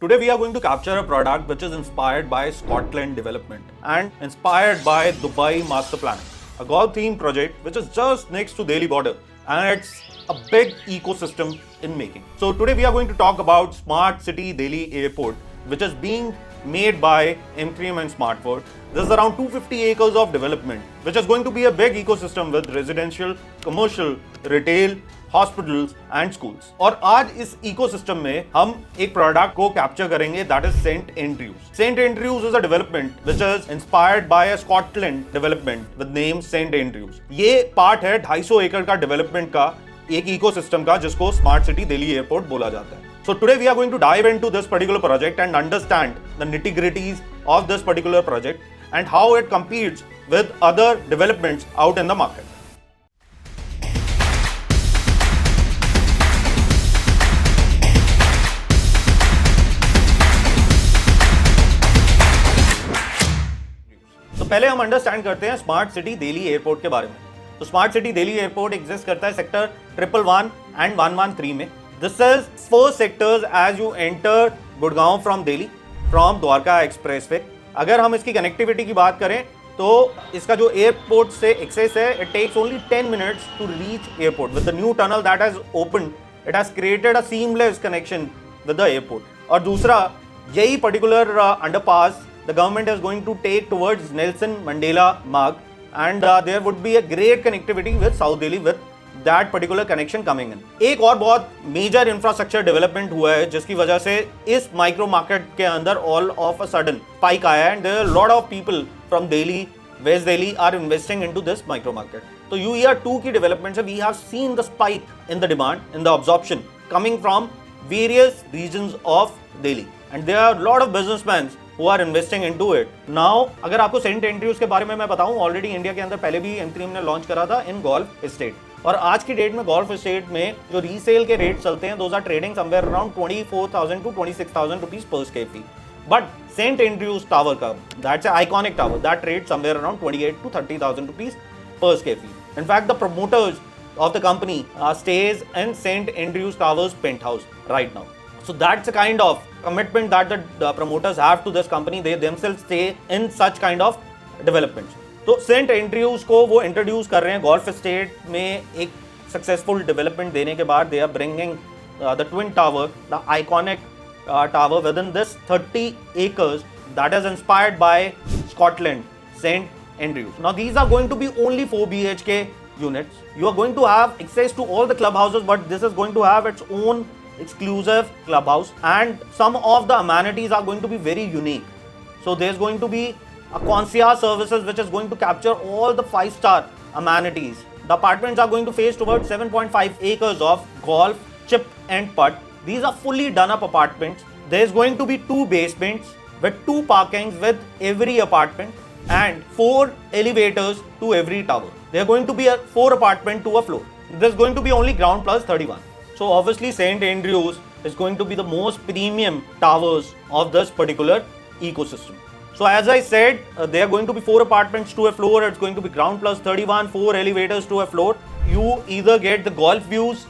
Today we are going to capture a product which is inspired by Scotland development and inspired by Dubai master planning. A golf themed project which is just next to Delhi border, and it's a big ecosystem in making. So today we are going to talk about Smart City Delhi Airport, which is being made by M3M and SmartWorld. This is around 250 acres of development, which is going to be a big ecosystem with residential, commercial, retail, hospitals and schools. और आज इस ecosystem में हम एक product को capture करेंगे that is Saint Andrews. Saint Andrews is a development which is inspired by a Scotland development with name Saint Andrews. ये part है 250 एकड़ का डेवलपमेंट का एक इकोसिस्टम का जिसको स्मार्ट सिटी दिल्ली एयरपोर्ट बोला जाता है. So today we are going to dive into this particular project and understand the nitty-gritties of this particular project and how it competes with other developments out in the market. तो पहले हम understand करते हैं smart city Delhi airport के बारे में. तो smart city Delhi airport exist करता है सेक्टर 111 एंड 113 में. This is first sectors as you enter Gurgaon from Delhi from Dwarka expressway. अगर हम इसकी कनेक्टिविटी की बात करें तो इसका जो एयरपोर्ट से एक्सेस है it takes only 10 minutes to reach airport. With the new tunnel that has open it has created a seamless connection with the airport. और दूसरा यही particular underpass the government is going to take towards Nelson Mandela Marg, and there would be a great connectivity with South Delhi with that particular connection coming in. एक और बहुत major infrastructure development हुआ है जिसकी वजह से इस micro market के अंदर all of a sudden spike आया है, and there are lot of people from Delhi, west Delhi are investing into this micro market. तो ईयर 2 की डेवलपमेंट से we have seen the spike in the demand in the absorption coming from various regions of Delhi, and there are lot of businessman who are investing into it. Now, अगर आपको Saint Andrews के बारे में मैं बताऊं, already India के अंदर पहले भी M3M ने लॉन्च करा था इन गोल्फ एस्टेट. और आज की डेट में गोल्फ एस्टेट में जो रीसेल के रेट चलते हैं those are trading somewhere around 24,000 to 26,000 rupees per square feet. But Saint Andrews tower का that's iconic tower that trade somewhere around 28 to 30,000 rupees per square feet. In fact, the promoters of the company stays in St. Andrews Towers penthouse right now. So that's the kind of commitment that the promoters have to this company. They themselves stay in such kind of developments. तो Saint Andrews को वो introduce कर रहे हैं golf estate में एक successful development देने के बाद. They are bringing the twin tower, the iconic tower within this 30 acres that is inspired by Scotland, St. Andrews. Now these are going to be only 4 BHK units. You are going to have access to all the clubhouses, but this is going to have its own exclusive clubhouse, and some of the amenities are going to be very unique. So there's going to be a concierge services which is going to capture all the 5-star amenities. The apartments are going to face towards 7.5 acres of golf, chip and putt. These are fully done up apartments. There's going to be 2 basements with 2 parkings with every apartment and 4 elevators to every tower. There are going to be 4 apartments to a floor. There's going to be only ground plus 31. So obviously St. Andrews is going to be the most premium towers of this particular ecosystem. So as I said, there are going to be 4 apartments to a floor. It's going to be ground plus 31, 4 elevators to a floor. You either get the golf views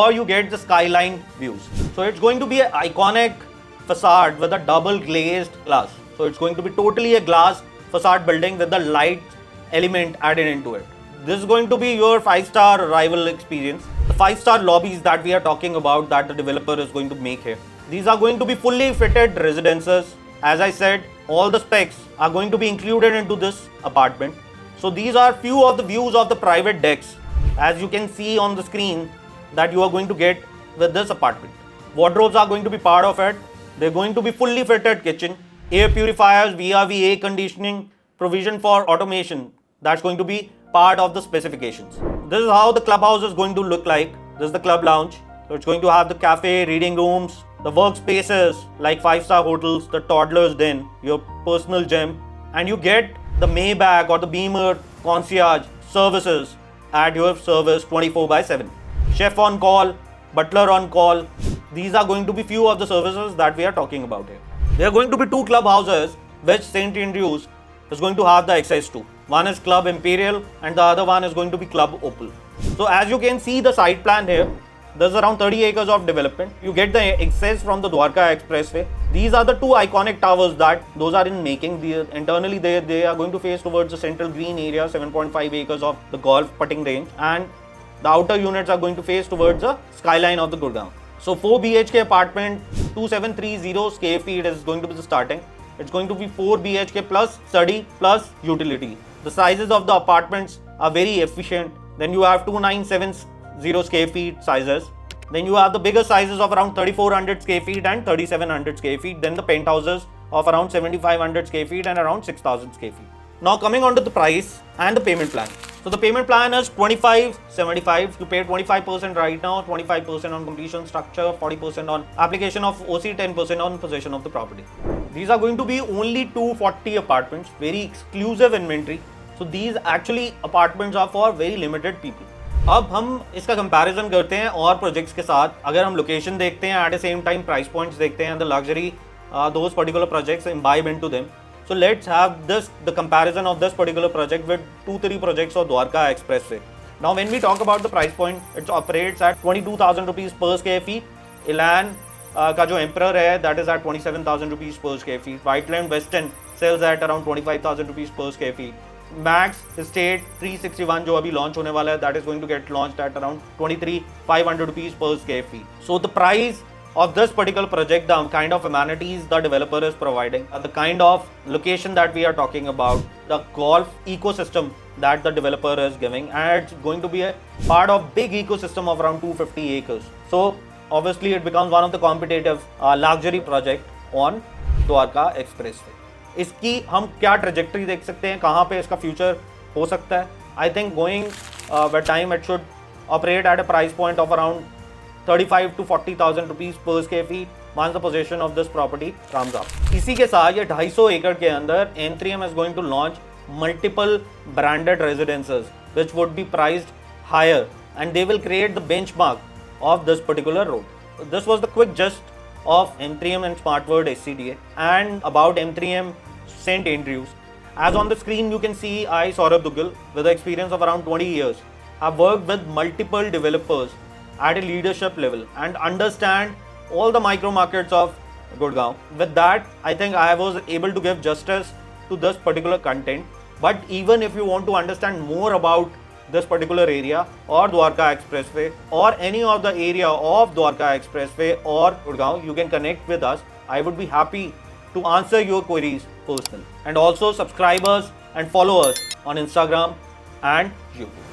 or you get the skyline views. So it's going to be an iconic facade with a double glazed glass. So it's going to be totally a glass facade building with the light element added into it. This is going to be your 5-star arrival experience. The 5-star lobbies that we are talking about that the developer is going to make here. These are going to be fully fitted residences. As I said, all the specs are going to be included into this apartment. So these are few of the views of the private decks, as you can see on the screen, that you are going to get with this apartment. Wardrobes are going to be part of it. They're going to be fully fitted kitchen, air purifiers, VRV air conditioning, provision for automation. That's going to be part of the specifications. This is how the clubhouse is going to look like. This is the club lounge. So it's going to have the cafe, reading rooms, the workspaces like 5-star hotels, the toddler's den, your personal gym, and you get the Maybach or the Beamer concierge services at your service 24/7. Chef on call, butler on call. These are going to be few of the services that we are talking about here. There are going to be 2 clubhouses which St. Andrews is going to have the access to. One is Club Imperial and the other one is going to be Club Opal. So as you can see the side plan here, there's around 30 acres of development. You get the access from the Dwarka Expressway. These are the two iconic towers that those are in making. Internally, they are going to face towards the central green area, 7.5 acres of the golf putting range, and the outer units are going to face towards the skyline of the Gurgaon. So 4 BHK apartment, 2730 square feet is going to be the starting. It's going to be 4 BHK plus study plus utility. The sizes of the apartments are very efficient. Then you have 2970 square feet sizes. Then you have the bigger sizes of around 3400 square feet and 3700 square feet. Then the penthouses of around 7500 square feet and around 6000 square feet. Now coming on to the price and the payment plan. So the payment plan is 25/75. You pay 25% right now, 25% on completion structure, 40% on application of OC, 10% on possession of the property. These are going to be only 240 apartments, very exclusive inventory. So these actually apartments are for very limited people. अब हम इसका comparison करते हैं और projects के साथ. अगर हम लोकेशन देखते हैं, at the same time price points देखते हैं, the luxury those particular projects imbibe into them. So let's have the comparison of this particular project with 2-3 projects of Dwarka Expressway. Now when we talk about the price point, it operates at 22,000 rupees per square feet. Elan का जो Emperor है, that is at 27,000 rupees per square feet. Whiteland Western sells at around 25,000 rupees per square feet. Max Estate 361 जो अभी launch होने वाला है, that is going to get launched at around 23,500 rupees per square feet. So the price of this particular project, the kind of amenities the developer is providing, the kind of location that we are talking about, the golf ecosystem that the developer is giving, and it's going to be a part of big ecosystem of around 250 acres. So obviously it becomes one of the competitive luxury project on Dwarka Expressway. इसकी हम क्या trajectory देख सकते हैं, कहाँ पे इसका future हो सकता है? I think going with time it should operate at a price point of around 35,000 to 40,000 rupees per square feet once the possession of this property comes up. इसी के साथ ये 250 एकड़ के अंदर M3M is going to launch multiple branded residences which would be priced higher and they will create the benchmark of this particular road. This was the quick gist of M3M and SmartWorld SCDA and about M3M St. Andrews. As on the screen you can see, I, Saurabh Duggal, with the experience of around 20 years, have worked with multiple developers at a leadership level and understand all the micro markets of Gurgaon. With that, I think I was able to give justice to this particular content. But even if you want to understand more about this particular area or Dwarka Expressway or any of the area of Dwarka Expressway or Gurgaon, you can connect with us. I would be happy to answer your queries personally. And also subscribe us and follow us on Instagram and YouTube.